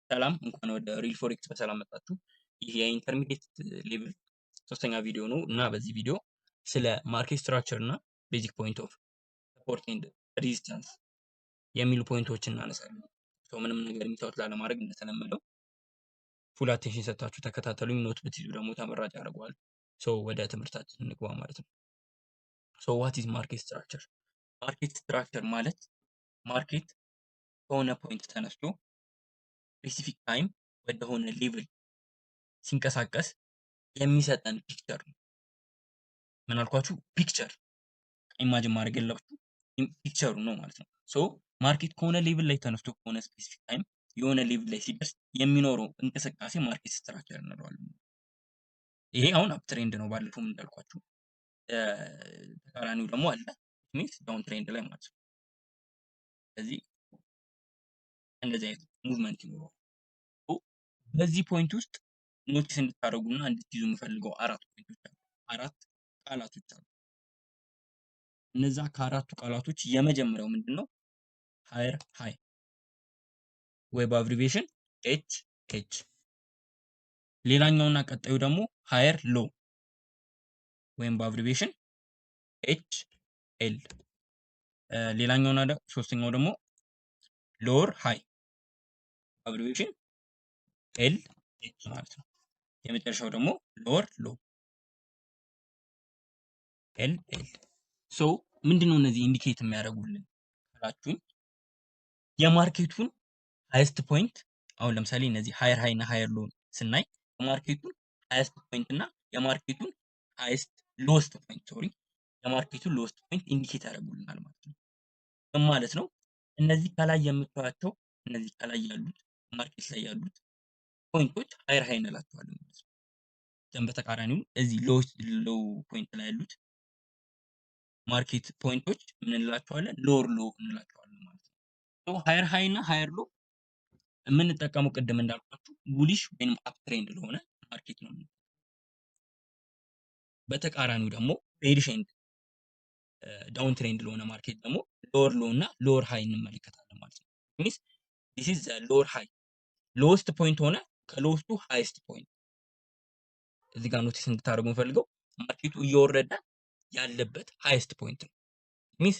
ሰላም እንኳን ወደ ሪል ፎሬክስ በሰላም መጣችሁ። ይህ የኢንተርሚዲየት ሌቭል ሶስተኛ ቪዲዮ ነው እና በዚህ ቪዲዮ ስለ ማርኬት ስትራክቸር እና ቤዚክ ፖይንት ኦፍ ሰፖርት ኤንድ ሬዚስታንስ የሚሉ ፖይንቶችን እናነሳለን። ምንም ነገር የሚታወት ላለማድረግ እንደተለመደው ፉል አቴንሽን ሰጥታችሁ ተከታተሉኝ። ኖት ብትይዙ ደግሞ ተመራጭ ያደርገዋል። ወደ ትምህርታችን እንግባ ማለት ነው። ዋት ኢዝ ማርኬት ስትራክቸር? ማርኬት ስትራክቸር ማለት ማርኬት ከሆነ ፖይንት ተነስቶ ስፔሲፊክ ታይም ወደሆነ ሌቭል ሲንቀሳቀስ የሚሰጠን ፒክቸር ነው። ምን አልኳችሁ? ፒክቸር ኢማጂን ማድረግ ያለባችሁ ፒክቸሩ ነው ማለት ነው። ማርኬት ከሆነ ሌቭል ላይ ተነስቶ ከሆነ ስፔሲፊክ ታይም የሆነ ሌቭል ላይ ሲደርስ የሚኖረው እንቅስቃሴ ማርኬት ስትራክቸር እንለዋለን። ይሄ አሁን አፕ ትሬንድ ነው፣ ባለፈው እንዳልኳችሁ። ተቃራኒው ደግሞ አለ ሚንስ ዳውን ትሬንድ ላይ ማለት ነው። ስለዚህ እንደዚህ አይነት ሙቭመንት ይኖረዋል። በዚህ ፖይንት ውስጥ ኖቲስ እንድታደርጉና እንድትይዙ የምፈልገው አራት ፖይንቶች አሉ። አራት ቃላቶች አሉ። እነዛ ከአራቱ ቃላቶች የመጀመሪያው ምንድነው? ሃየር ሃይ ወይ በአብሪቬሽን ኤች ኤች። ሌላኛውና ቀጣዩ ደግሞ ሃየር ሎ ወይም በአብሪቬሽን ኤች ኤል። ሌላኛውና ሶስተኛው ደግሞ ሎወር ሃይ አብሪቬሽን ኤል ኤች ማለት ነው። የመጨረሻው ደግሞ ሎወር ሎ ኤል ኤል። ምንድነው እነዚህ ኢንዲኬት የሚያደርጉልን ካላችሁኝ የማርኬቱን ሃይስት ፖይንት። አሁን ለምሳሌ እነዚህ ሃየር ሃይ እና ሃየር ሎ ስናይ የማርኬቱን ሃይስት ፖይንት እና የማርኬቱን ሃይስት ሎስት ፖይንት የማርኬቱን ሎስት ፖይንት ኢንዲኬት ያደርጉልናል ማለት ነው። ማለት ነው እነዚህ ከላይ የምታዩቸው እነዚህ ከላይ ያሉት ማርኬት ላይ ያሉት ፖይንቶች ሃየር ሃይ እንላቸዋለን ማለት ነው። በተቃራኒው እዚህ ሎ ፖይንት ላይ ያሉት ማርኬት ፖይንቶች ምን እንላቸዋለን? ሎወር ሎ እንላቸዋለን ማለት ነው። ሃየር ሃይ እና ሃየር ሎ የምንጠቀመው ቅድም እንዳልኳችሁ ቡሊሽ ወይም አፕ ትሬንድ ለሆነ ማርኬት ነው። በተቃራኒው ደግሞ ቤሪሽ ኤንድ ዳውን ትሬንድ ለሆነ ማርኬት ደግሞ ሎወር ሎ እና ሎወር ሃይ እንመለከታለን ማለት ነው። ሚንስ ዲስ ኢዝ ዘ ሎወር ሃይ ሎወስት ፖይንት ሆነ ከሎወስቱ ሃይስት ፖይንት። እዚህ ጋር ኖቲስ እንድታደርጉ ፈልገው ማርኬቱ እየወረደ ያለበት ሃይስት ፖይንት ነው። ሚንስ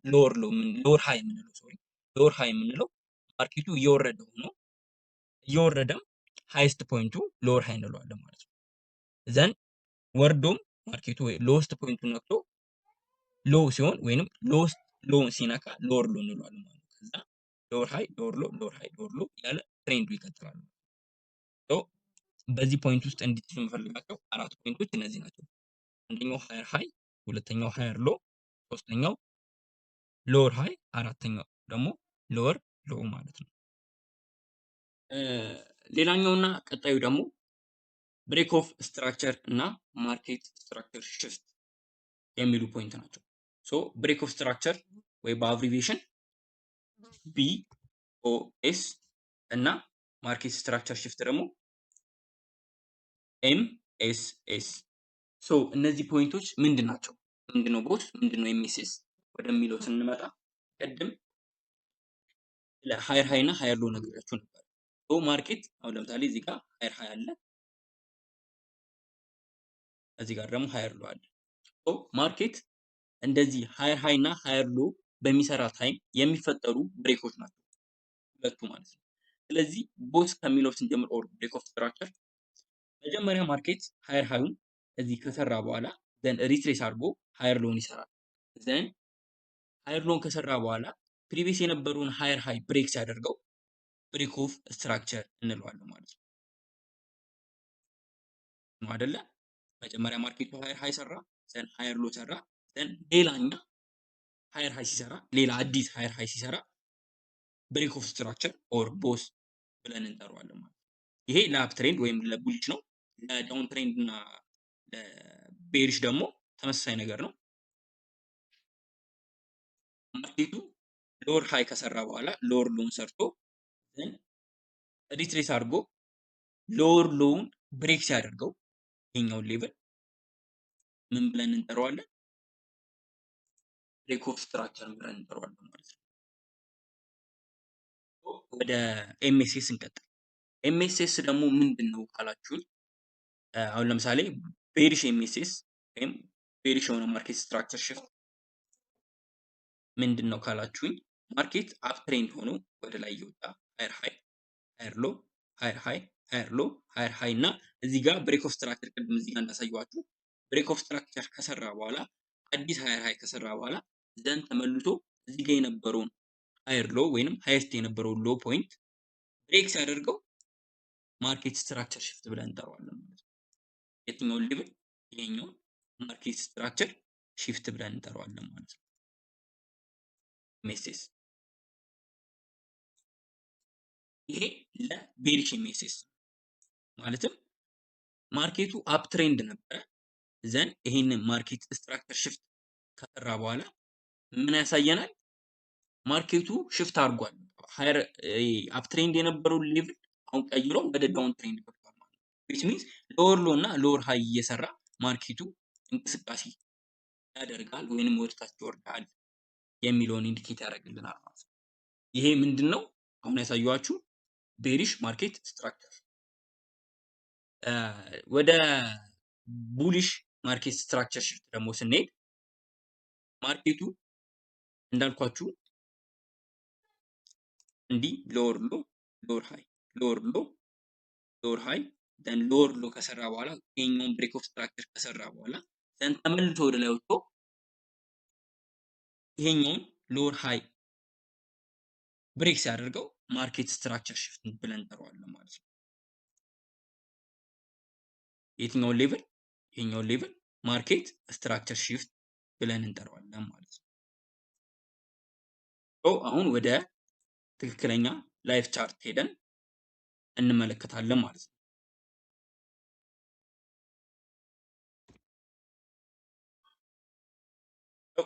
ሎወር ሃይ የምንለው ማርኬቱ እየወረደ ሆኖ እየወረደም ሃይስት ፖይንቱ ሎወር ሃይ እንለዋለን ማለት ነው። ዘን ወርዶም ማርኬቱ ሎወስት ፖይንቱ ነክቶ ሎ ሲሆን ወይንም ሎወስት ሎውን ሲነካ ሎወር ሎ እንለዋለን ማለት ነው። ከዛ ሎወር ሃይ ሎወር ሎ ሎወር ሃይ ሎወር ሎ ያለ ትሬንዱ ይቀጥላል። በዚህ ፖይንት ውስጥ እንድትይዙ የምፈልጋቸው አራት ፖይንቶች እነዚህ ናቸው። አንደኛው ሃየር ሃይ፣ ሁለተኛው ሃየር ሎ፣ ሶስተኛው ሎወር ሃይ፣ አራተኛው ደግሞ ሎወር ሎ ማለት ነው። ሌላኛውና ቀጣዩ ደግሞ ብሬክ ኦፍ ስትራክቸር እና ማርኬት ስትራክቸር ሽፍት የሚሉ ፖይንት ናቸው። ብሬክ ኦፍ ስትራክቸር ወይ በአብሪቬሽን BOS እና ማርኬት ስትራክቸር ሽፍት ደግሞ MSS። እነዚህ ፖይንቶች ምንድን ናቸው? ምንድነው ቦት ምንድነው MSS ወደሚለው ስንመጣ ቅድም ለሃየር ሃይ እና ሃየር ሎ ነገራችሁ ነበር። ማርኬት አሁን ለምሳሌ እዚህ ጋር ሃየር ሃይ አለ፣ እዚህ ጋር ደግሞ ሃየር ሎ አለ። ማርኬት እንደዚህ ሃየር ሃይ እና ሃየር ሎ በሚሰራ ታይም የሚፈጠሩ ብሬኮች ናቸው ሁለቱ ማለት ነው። ስለዚህ ቦት ከሚለው ስንጀምር ኦር ብሬክ ኦፍ ስትራክቸር መጀመሪያ ማርኬት ሃየር ሃዩን እዚህ ከሰራ በኋላ ዘን ሪትሬስ አድርጎ ሃየር ሎን ይሰራል። ዘን ሃየር ሎን ከሰራ በኋላ ፕሪቪየስ የነበረውን ሃየር ሃይ ብሬክ ሲያደርገው ብሬክ ኦፍ ስትራክቸር እንለዋለን ማለት ነው አይደለ? መጀመሪያ ማርኬቱ ሃየር ሃይ ሰራ፣ ዘን ሃየር ሎ ሰራ፣ ዘን ሌላኛ ሃየር ሃይ ሲሰራ፣ ሌላ አዲስ ሃየር ሃይ ሲሰራ ብሬክ ኦፍ ስትራክቸር ኦር ቦስ ብለን እንጠራዋለን ማለት ነው። ይሄ ለአፕ ትሬንድ ወይም ለቡሊሽ ነው። ለዳውን ትሬንድ እና ለቤሪሽ ደግሞ ተመሳሳይ ነገር ነው። ማርኬቱ ሎወር ሃይ ከሰራ በኋላ ሎወር ሎውን ሰርቶ ዘን ሪትሬስ አድርጎ ሎወር ሎውን ብሬክ ሲያደርገው ይሄኛውን ሌቭል ምን ብለን እንጠራዋለን? ብሬክ ኦፍ ስትራክቸር ብለን እንጠራዋለን ማለት ነው። ወደ ኤምኤስኤስ እንቀጥል። ኤምኤስኤስ ደግሞ ምንድነው ካላችሁኝ አሁን ለምሳሌ ቤሪሽ ኤምኤስኤስ ወይም ቤሪሽ የሆነ ማርኬት ስትራክቸር ሽፍት ምንድነው ካላችሁኝ ማርኬት አፕ ትሬንድ ሆኖ ወደ ላይ እየወጣ ሃየር ሃይ ሃየር ሎ ሃየር ሃይ ሃየር ሎ ሃየር ሃይ እና እዚህ ጋር ብሬክ ኦፍ ስትራክቸር ቅድም እዚህ ጋር እንዳሳየኋችሁ ብሬክ ኦፍ ስትራክቸር ከሰራ በኋላ አዲስ ሃየር ሃይ ከሰራ በኋላ ዘን ተመልሶ እዚህ ጋር የነበረውን ሃየር ሎ ወይንም ሃይስት የነበረውን ሎ ፖይንት ብሬክ ሲያደርገው ማርኬት ስትራክቸር ሽፍት ብለን እንጠራዋለን ማለት ነው። የትኛውን ሌቭል? ይሄኛውን ማርኬት ስትራክቸር ሽፍት ብለን እንጠራዋለን ማለት ነው። ሜሴስ ይሄ ለቤሪሽ ሜሴስ ማለትም ማርኬቱ አፕ ትሬንድ ነበረ ዘን ይሄንን ማርኬት ስትራክቸር ሽፍት ከሰራ በኋላ ምን ያሳየናል? ማርኬቱ ሽፍት አድርጓል። ሃየር አፕ ትሬንድ የነበረው ሌቭል አሁን ቀይሮ ወደ ዳውን ትሬንድ ገብቷል ማለት ነው። which means ሎወር ሎ እና ሎወር ሃይ እየሰራ ማርኬቱ እንቅስቃሴ ያደርጋል ወይንም ወደታች ይወርዳል የሚለውን ኢንዲኬት ያደርግልናል ማለት ነው። ይሄ ምንድነው? አሁን ያሳየኋችሁ ቤሪሽ ማርኬት ስትራክቸር። ወደ ቡሊሽ ማርኬት ስትራክቸር ሽፍት ደግሞ ስንሄድ ማርኬቱ እንዳልኳችሁ እንዲህ ሎወር ሎ ሎወር ሃይ ሎወር ሎ ሎወር ሃይ ደን ሎወር ሎ ከሰራ በኋላ ይሄኛውን ብሬክ ኦፍ ስትራክቸር ከሰራ በኋላ ደን ተመልሶ ወደ ላይ ወጥቶ ይሄኛውን ሎወር ሃይ ብሬክ ሲያደርገው ማርኬት ስትራክቸር ሽፍት ብለን እንጠራዋለን ማለት ነው። የትኛውን ሌቭል? ይሄኛውን ሌቭል ማርኬት ስትራክቸር ሽፍት ብለን እንጠራዋለን ማለት ነው። አሁን ወደ ትክክለኛ ላይፍ ቻርት ሄደን እንመለከታለን ማለት ነው።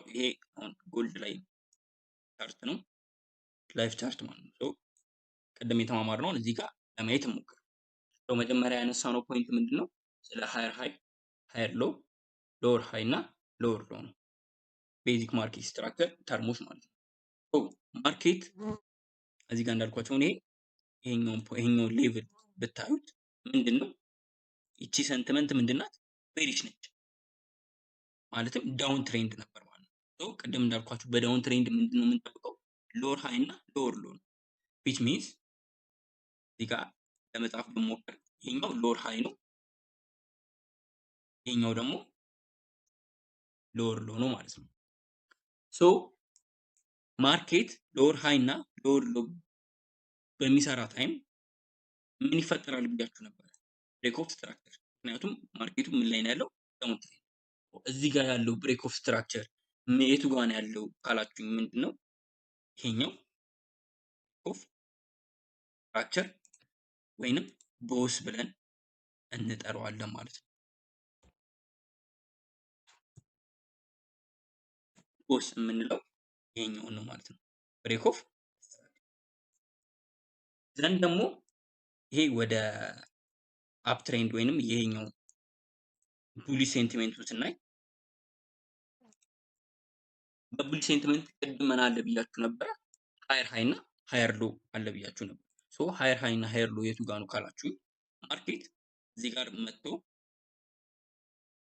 ይሄ አሁን ጎልድ ላይ ቻርት ነው፣ ላይፍ ቻርት ማለት ነው። ቅድም የተማማርነውን እዚህ ጋር ለማየት እንሞክር። መጀመሪያ ያነሳነው ፖይንት ምንድነው? ስለ ሃየር ሃይ ሃየር ሎ ሎወር ሃይ እና ሎወር ሎ ነው። ቤዚክ ማርኬት ስትራክቸር ተርሞች ማለት ነው። ማርኬት እዚህ ጋር እንዳልኳቸው ይሄኛውን ሌቭል ብታዩት ምንድነው? ይቺ ሰንቲመንት ምንድናት? ቤሪሽ ነች። ማለትም ዳውን ትሬንድ ነበር ማለት ነው። ቅድም እንዳልኳችሁ በዳውን ትሬንድ ምንድነው የምንጠብቀው? ሎወር ሃይ እና ሎወር ሎ ነው። which means እዚህ ጋር ለመጻፍ ብሞክር ይሄኛው ሎወር ሃይ ነው፣ ይሄኛው ደግሞ ሎወር ሎ ነው ማለት ነው። ማርኬት ሎወር ሃይ እና ሎወር ሎ በሚሰራ ታይም ምን ይፈጠራል ብያችሁ ነበር? ብሬክ ኦፍ ስትራክቸር። ምክንያቱም ማርኬቱ ምን ላይ ነው ያለው? ዳውን ትሬንድ። እዚህ ጋር ያለው ብሬክ ኦፍ ስትራክቸር የቱ ጋር ነው ያለው ካላችሁኝ ምንድነው? ይሄኛው ኦፍ ስትራክቸር ወይንም ቦስ ብለን እንጠራዋለን ማለት ነው። ቦስ የምንለው ይሄኛውን ነው ማለት ነው። ብሬክ ኦፍ ዘንድ ደግሞ ይሄ ወደ አፕ ትሬንድ ወይንም ይሄኛው ቡሊ ሴንቲሜንቱ ስናይ በቡሊ ሴንቲሜንት ቅድም ምን አለ ብያችሁ ነበር? ሃየር ሃይ እና ሃየር ሎ አለ ብያችሁ ነበር። ሃየር ሃይ እና ሃየር ሎ የቱ ጋር ነው ካላችሁ ማርኬት እዚህ ጋር መጥቶ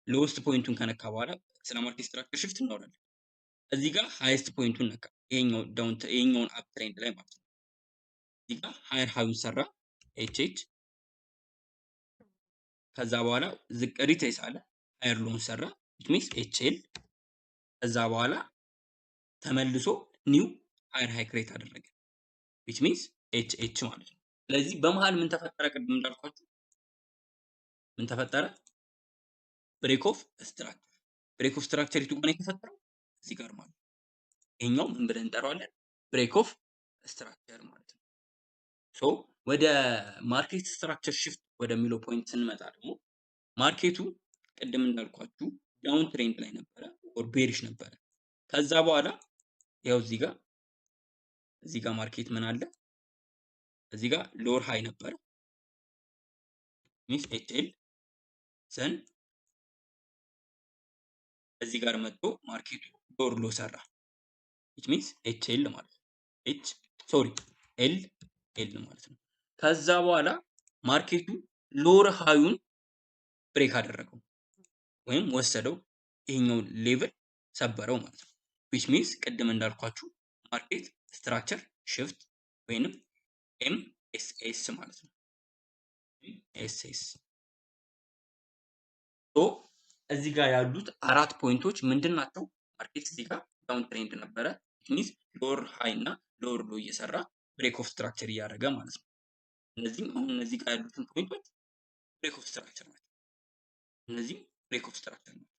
ሎስት ፖይንቱን ከነካ በኋላ ስለ ማርኬት ስትራክቸር ሽፍት እናወራለን። እዚህ ጋር ሃይስት ፖይንቱን ነካ፣ ይሄኛውን አፕ ትሬንድ ላይ ማለት ነው። እዚህ ጋር ሃየር ሃዩን ሰራ ኤችኤች፣ ከዛ በኋላ ዝቅ ሪትሬስ አለ ሃየር ሎውን ሰራ which means ኤችኤል፣ ከዛ በኋላ ተመልሶ ኒው ሃየር ሃይ ክሬት አደረገ which means ኤችኤች ማለት ነው። ስለዚህ በመሃል ምን ተፈጠረ? ቅድም እንዳልኳችሁ ምን ተፈጠረ? ብሬክ ኦፍ ስትራክቸር። ብሬክ ኦፍ ስትራክቸር የቱ ጋር ነው የተፈጠረው? እዚህ ጋር ማለት ነው። ይሄኛው ምን ብለን እንጠራዋለን? ብሬክ ኦፍ ስትራክቸር ማለት ነው። ወደ ማርኬት ስትራክቸር ሽፍት ወደሚለው ፖይንት ስንመጣ ደግሞ ማርኬቱ ቅድም እንዳልኳችሁ ዳውን ትሬንድ ላይ ነበረ ኦር ቤሪሽ ነበረ። ከዛ በኋላ ያው እዚህ ጋር ማርኬት ምን አለ? እዚህ ጋር ሎወር ሃይ ነበረ ሚንስ ኤችኤል ዘን እዚህ ጋር መጥቶ ማርኬቱ ሎወር ሎ ሰራ which means ኤችኤል ማለት ነው። ኤል ማለት ነው። ከዛ በኋላ ማርኬቱ ሎወር ሃዩን ብሬክ አደረገው ወይም ወሰደው፣ ይሄኛው ሌቭል ሰበረው ማለት ነው። ዊች ሚንስ ቅድም እንዳልኳችሁ ማርኬት ስትራክቸር ሽፍት ወይንም ኤምኤስኤስ ማለት ነው። ኤስኤስ ሶ እዚህ ጋር ያሉት አራት ፖይንቶች ምንድን ናቸው? ማርኬት እዚህ ጋር ዳውን ትሬንድ ነበረ። ሚንስ ሎወር ሃይ እና ሎወር ሎ እየሰራ ብሬክ ኦፍ ስትራክቸር እያደረገ ማለት ነው። እነዚህም አሁን እነዚህ ጋር ያሉትን ፖይንቶች ብሬክ ኦፍ ስትራክቸር ናቸው። እነዚህ ብሬክ ኦፍ ስትራክቸር ናቸው።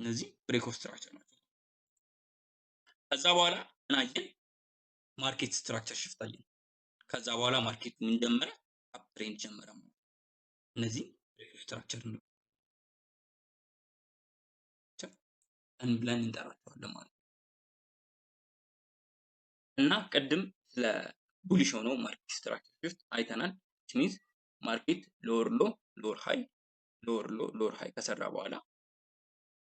እነዚህ ብሬክ ኦፍ ስትራክቸር ናቸው። ከዛ በኋላ ምን አየን? ማርኬት ስትራክቸር ሽፍት አየን። ከዛ በኋላ ማርኬት ምን ጀመረ? አፕ ትሬንድ ጀመረ ማለት ነው። እነዚህ ብሬክ ኦፍ ስትራክቸር ነው ብለን እንጠራቸዋለን ማለት ነው። እና ቅድም ስለ ቡሊሽ ሆነው ማርኬት ስትራክቸር ሽፍት አይተናል። which means ማርኬት ሎወር ሎ ሎወር ሃይ ሎወር ሎ ሎወር ሃይ ከሰራ በኋላ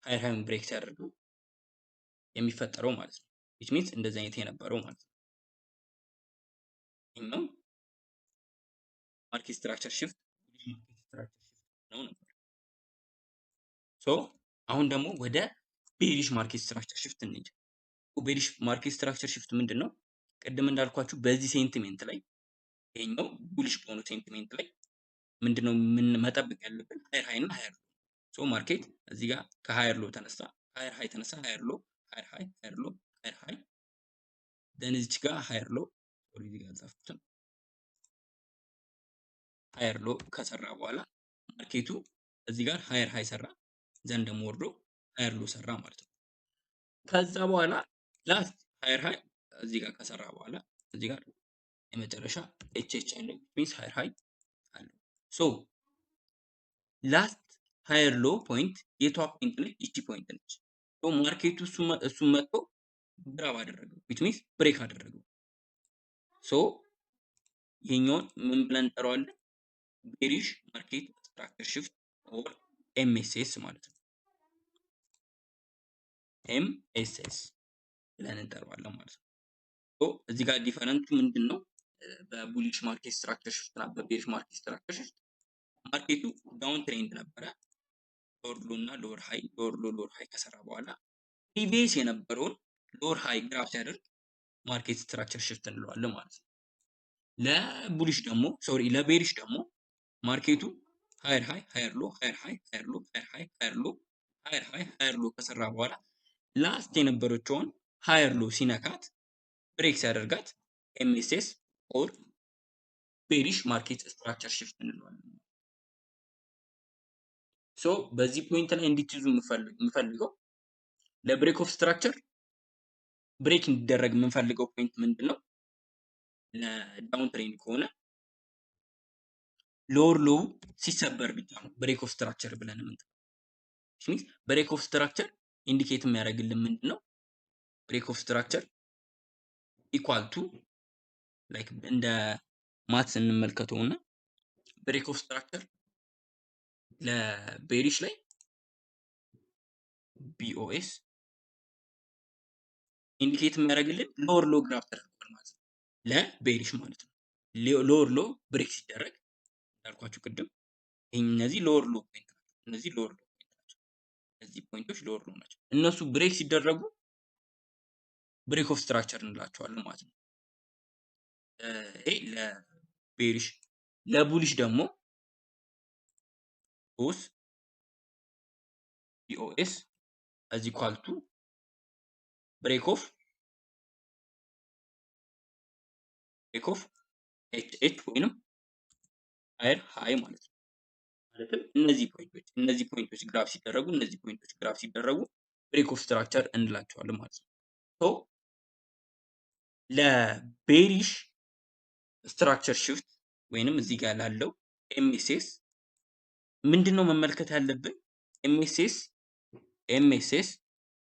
ሃየር ሃይን ብሬክ ሲያደርገው የሚፈጠረው ማለት ነው። which means እንደዚህ አይነት የነበረው ማለት ነው። ይሄኛው ማርኬት ስትራክቸር ሽፍት ነው ነበር። ሶ አሁን ደግሞ ወደ ቤሪሽ ማርኬት ስትራክቸር ሽፍት እንሂድ። ቤሪሽ ማርኬት ስትራክቸር ሽፍት ምንድን ነው? ቅድም እንዳልኳችሁ በዚህ ሴንቲሜንት ላይ ይሄኛው ቡሊሽ በሆኑ ሴንቲሜንት ላይ ምንድነው ምን መጠበቅ ያለብን? ሃየር ሃይ እና ሃየር ሎ። ሶ ማርኬት እዚህ ጋር ከሃየር ሎ ተነሳ፣ ሃየር ሃይ ተነሳ፣ ሃየር ሎ፣ ሃየር ሃይ፣ ሃየር ሎ፣ ሃየር ሃይ ደን እዚች ጋር ሃየር ሎ ኦልሬዲ ጋር ጻፍኩትም ሃየር ሎ ከሰራ በኋላ ማርኬቱ እዚህ ጋር ሃየር ሃይ ሰራ፣ ዘንድ ደግሞ ወርዶ ሃየር ሎ ሰራ ማለት ነው። ከዛ በኋላ ላስት ሃየር ሃይ እዚህ ጋር ከሰራ በኋላ እዚህ ጋር የመጨረሻ ኤችኤች አለው ሚንስ ሃየር ሃይ አለው። ሶ ላስት ሃየር ሎ ፖይንት የቷ ፖይንት ነች? ይቺ ፖይንት ነች። ሶ ማርኬቱ እሱ መጥቶ ግራብ አደረገው which means ብሬክ አደረገው። ሶ ይሄኛውን ምን ብለን እንጠራዋለን? ቤሪሽ ማርኬት ስትራክቸር ሽፍት ኦር ኤምኤስኤስ ማለት ነው። ኤምኤስኤስ ብለን እንጠራዋለን ማለት ነው። ሶ እዚህ ጋር ዲፈረንቱ ምንድን ነው? በቡሊሽ ማርኬት ስትራክቸር ሽፍት እና በቤሪሽ ማርኬት ስትራክቸር ሽፍት ማርኬቱ ዳውን ትሬንድ ነበረ። ሎወር ሎ እና ሎወር ሃይ ሎወር ሎ ሎወር ሃይ ከሰራ በኋላ ፕሪቪየስ የነበረውን ሎወር ሃይ ግራፍ ሲያደርግ ማርኬት ስትራክቸር ሽፍት እንለዋለን ማለት ነው። ለቡሊሽ ደግሞ ሶሪ ለቤሪሽ ደግሞ ማርኬቱ ሃየር ሃይ ሃየር ሎ ሃየር ሃይ ሃየር ሎ ሃየር ሃይ ሃየር ሎ ሃየር ሃይ ሃየር ሎ ከሰራ በኋላ ላስት የነበረችውን ሃየር ሎ ሲነካት ብሬክ ሲያደርጋት ኤምኤስኤስ ኦር ቤሪሽ ማርኬት ስትራክቸር ሽፍት እንለዋለን። ሶ በዚህ ፖይንት ላይ እንድትይዙ የምፈልገው ለብሬክ ኦፍ ስትራክቸር ብሬክ እንዲደረግ የምንፈልገው ፖይንት ምንድን ነው? ለዳውን ትሬንድ ከሆነ ሎወር ሎው ሲሰበር ብቻ ነው ብሬክ ኦፍ ስትራክቸር ብለን የምንጠራው። ብሬክ ኦፍ ስትራክቸር ኢንዲኬት የሚያደርግልን ምንድን ነው? ብሬክ ኦፍ ስትራክቸር ኢኳል ቱ ላይክ እንደ ማትስ እንመልከተው እና ብሬክ ኦፍ ስትራክቸር ለቤሪሽ ላይ ቢኦኤስ ኢንዲኬት የሚያደርግልን ሎወር ሎ ግራፍ ተደርጓል ማለት ነው። ለቤሪሽ ማለት ነው። ሎወር ሎ ብሬክ ሲደረግ እንዳልኳችሁ ቅድም እነዚህ ሎወር ሎ ፖይንት ናቸው። እነዚህ ሎወር ሎ ፖይንት ናቸው። እነዚህ ፖይንቶች ሎወር ሎ ናቸው። እነሱ ብሬክ ሲደረጉ ብሬክ ኦፍ ስትራክቸር እንላቸዋለን ማለት ነው። ይሄ ለቤሪሽ። ለቡሊሽ ደግሞ ኦስ ቢኦኤስ as equal to break of ኤች ወይንም ሃየር ሃይ ማለት ነው። ማለትም እነዚህ ፖይንቶች ግራፍ ሲደረጉ ብሬክ ኦፍ ስትራክቸር እንላቸዋለን ማለት ነው። ሶ ለቤሪሽ ስትራክቸር ሽፍት ወይንም እዚህ ጋር ላለው ኤምኤስኤስ ምንድነው መመልከት ያለብን? ኤምኤስኤስ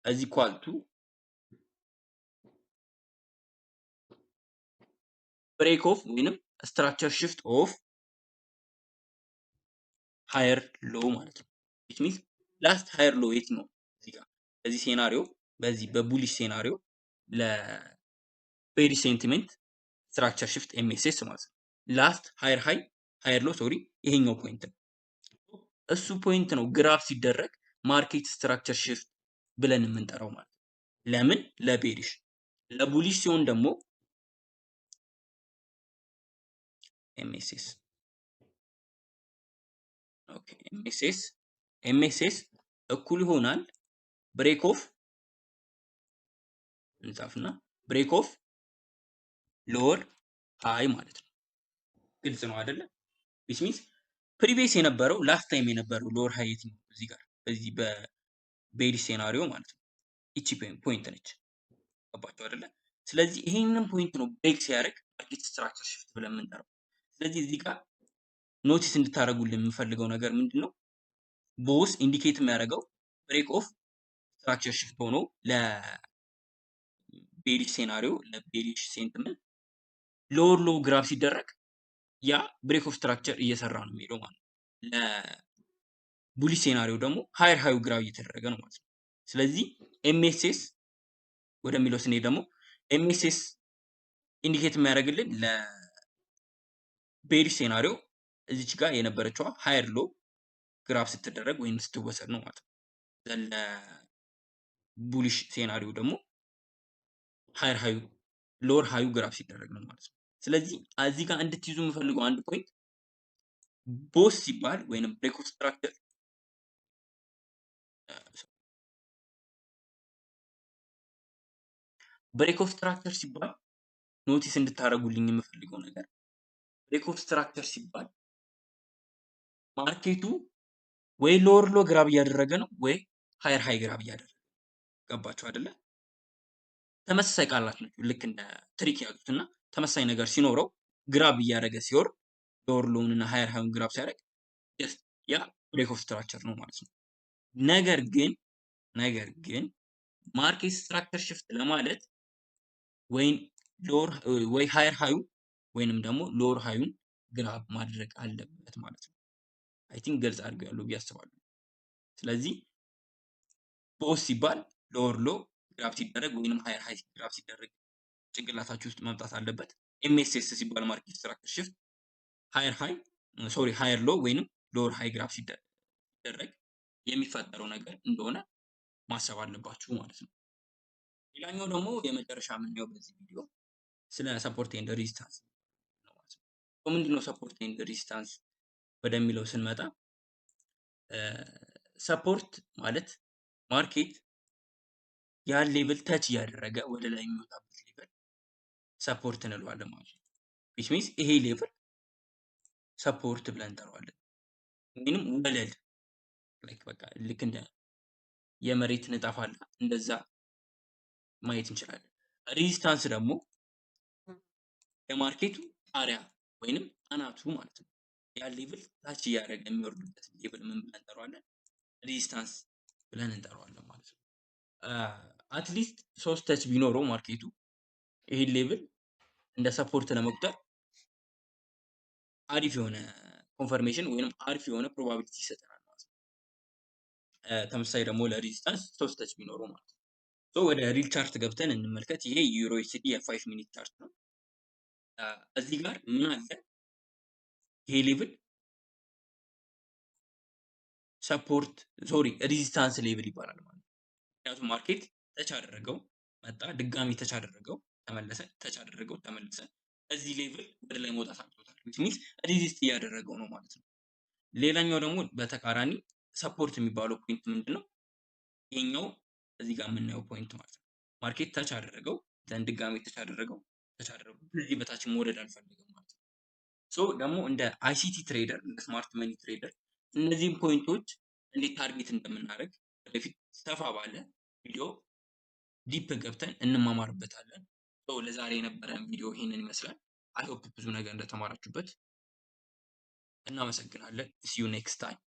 as equal to break of ወይንም ስትራክቸር ሽፍት ኦፍ ሃየር ሎ ማለት ነው። which means ላስት ሃየር ሎ የት ነው? እዚህ ጋር በዚህ ሴናሪዮ በዚህ በቡሊሽ ሴናሪዮ ለቤሪሽ ሴንቲሜንት ስትራክቸር ሽፍት ኤምኤስኤስ ማለት ነው። ላስት ሃየር ሃይ ሃየር ሎ ሶሪ ይሄኛው ፖይንት ነው። እሱ ፖይንት ነው ግራፍ ሲደረግ ማርኬት ስትራክቸር ሽፍት ብለን የምንጠራው ማለት ነው። ለምን ለቤሪሽ ለቡሊሽ ሲሆን ደግሞ ኤምኤስኤስ ኦኬ ኤምኤስኤስ እኩል ይሆናል ብሬክ ኦፍ እንጻፍና ብሬክ ኦፍ ሎወር ሃይ ማለት ነው። ግልጽ ነው አይደለ? which means ፕሪቪየስ የነበረው ላስት ታይም የነበረው ሎወር ሃይ የትኛው እዚህ ጋር በዚህ በቤሪሽ ሴናሪዮ ማለት ነው። እቺ ፖይንት ነች። ገባችሁ አይደለ? ስለዚህ ይሄንን ፖይንት ነው ብሬክ ሲያደርግ ማርኬት ስትራክቸር ሽፍት ብለን የምንጠራው። ስለዚህ እዚህ ጋር ኖቲስ እንድታደርጉልን የምፈልገው ነገር ምንድነው? ቦስ ኢንዲኬት የሚያደርገው ብሬክ ኦፍ ስትራክቸር ሽፍት ሆኖ ለቤሪሽ ሴናሪዮ ለቤሪሽ ሴንቲመንት ሎወር ሎው ግራፍ ሲደረግ ያ ብሬክ ኦፍ ስትራክቸር እየሰራ ነው የሚሄደው ማለት ነው። ለቡሊሽ ሴናሪዮ ደግሞ ሃየር ሃዩ ግራፍ እየተደረገ ነው ማለት ነው። ስለዚህ ኤምኤስኤስ ወደሚለው ስንሄድ ደግሞ ኤምኤስኤስ ኢንዲኬት የሚያደርግልን ለቤሪሽ ሴናሪዮ እዚች ጋር የነበረችዋ ሃየር ሎ ግራፍ ስትደረግ ወይም ስትወሰድ ነው ማለት ነው። ለቡሊሽ ሴናሪዮ ደግሞ ሃየር ሃዩ ሎወር ሃዩ ግራፍ ሲደረግ ነው ማለት ነው። ስለዚህ እዚህ ጋር እንድትይዙ የምፈልገው አንድ ፖይንት ቦስ ሲባል ወይንም ብሬክ ኦፍ ስትራክቸር ብሬክ ኦፍ ስትራክቸር ሲባል ኖቲስ እንድታደርጉልኝ የምፈልገው ነገር ብሬክ ኦፍ ስትራክቸር ሲባል ማርኬቱ ወይ ሎወር ሎ ግራብ እያደረገ ነው ወይ ሃየር ሃይ ግራብ እያደረገ ገባችሁ አይደለ? ተመሳሳይ ቃላት ናቸው። ልክ እንደ ትሪክ ያዙትና ተመሳሳይ ነገር ሲኖረው ግራብ እያደረገ ሲወርድ ሎወር ሎውን እና ሃየር ሃዩን ግራብ ሲያደርግ ያ ብሬክ ኦፍ ስትራክቸር ነው ማለት ነው። ነገር ግን ማርኬት ስትራክቸር ሽፍት ለማለት ወይ ሃየር ሃዩ ወይንም ደግሞ ሎወር ሃዩን ግራብ ማድረግ አለበት ማለት ነው። አይ ቲንክ ገልጽ አድርጌያለሁ ብዬ አስባለሁ። ስለዚህ ቦስ ሲባል ሎወር ሎ ግራብ ሲደረግ ወይንም ሃየር ሃይ ግራብ ሲደረግ ጭንቅላታችሁ ውስጥ መምጣት አለበት። ኤምኤስኤስ ሲባል ማርኬት ስትራክቸር ሽፍት ሃየር ሎ ወይንም ሎወር ሃይ ግራብ ሲደረግ የሚፈጠረው ነገር እንደሆነ ማሰብ አለባችሁ ማለት ነው። ሌላኛው ደግሞ የመጨረሻ የምናየው በዚህ ቪዲዮ ስለ ሰፖርት ኤንድ ሬዚስታንስ ነው ማለት ነው። ምንድነው ሰፖርት ኤንድ ሬዚስታንስ ወደሚለው ስንመጣ ሰፖርት ማለት ማርኬት ያን ሌቭል ተች እያደረገ ወደ ላይ የሚወጣበት ሌቭል ሰፖርት እንለዋለን ማለት ነው። which means ይሄ ሌቭል ሰፖርት ብለን እንጠራዋለን። ወይንም ወለል በቃ ልክ እንደ የመሬት ንጣፍ አለ እንደዛ ማየት እንችላለን። ሬዚስታንስ ደግሞ የማርኬቱ ጣሪያ ወይንም አናቱ ማለት ነው። ያን ሌቭል ታች እያደረገ የሚወርድበት ሌቭል ምን ብለን እንጠራዋለን? ሬዚስታንስ ብለን እንጠራዋለን ማለት ነው። አትሊስት 3 ተች ቢኖረው ማርኬቱ ይሄን ሌቭል እንደ ሰፖርት ለመቁጠር አሪፍ የሆነ ኮንፈርሜሽን ወይንም አሪፍ የሆነ ፕሮባቢሊቲ ይሰጠናል ማለት ነው። ተመሳሳይ ደግሞ ለሬዚስታንስ 3 ተች ቢኖረው ማለት ነው። ወደ ሪል ቻርት ገብተን እንመልከት። ይሄ ዩሮ ዩኤስዲ የ5 ሚኒት ቻርት ነው። እዚህ ጋር ምን አለ? ይሄ ሌቭል ሰፖርት ሬዚስታንስ ሌቭል ይባላል ማለት ነው። ምክንያቱም ማርኬት ተች አደረገው መጣ፣ ድጋሚ ተች አደረገው ተመለሰ፣ ተች አደረገው ተመለሰ። እዚህ ሌቭል ወደ ላይ መውጣት አቅቶታል። which means ሬዚስት እያደረገው ነው ማለት ነው። ሌላኛው ደግሞ በተቃራኒ ሰፖርት የሚባለው ፖይንት ምንድነው? ይሄኛው እዚህ ጋር የምናየው ፖይንት ማለት ነው። ማርኬት ተች አደረገው ዘንድ ድጋሚ ተች አደረገው ከዚህ በታች መውረድ አልፈልግም ማለት ነው። ደግሞ እንደ አይሲቲ ትሬደር እንደ ስማርት መኒ ትሬደር እነዚህን ፖይንቶች እንዴት ታርጌት እንደምናደርግ ወደፊት ሰፋ ባለ ቪዲዮ ዲፕ ገብተን እንማማርበታለን። ለዛሬ የነበረን ቪዲዮ ይሄንን ይመስላል። አይ ሆፕ ብዙ ነገር እንደተማራችሁበት እናመሰግናለን። see you next time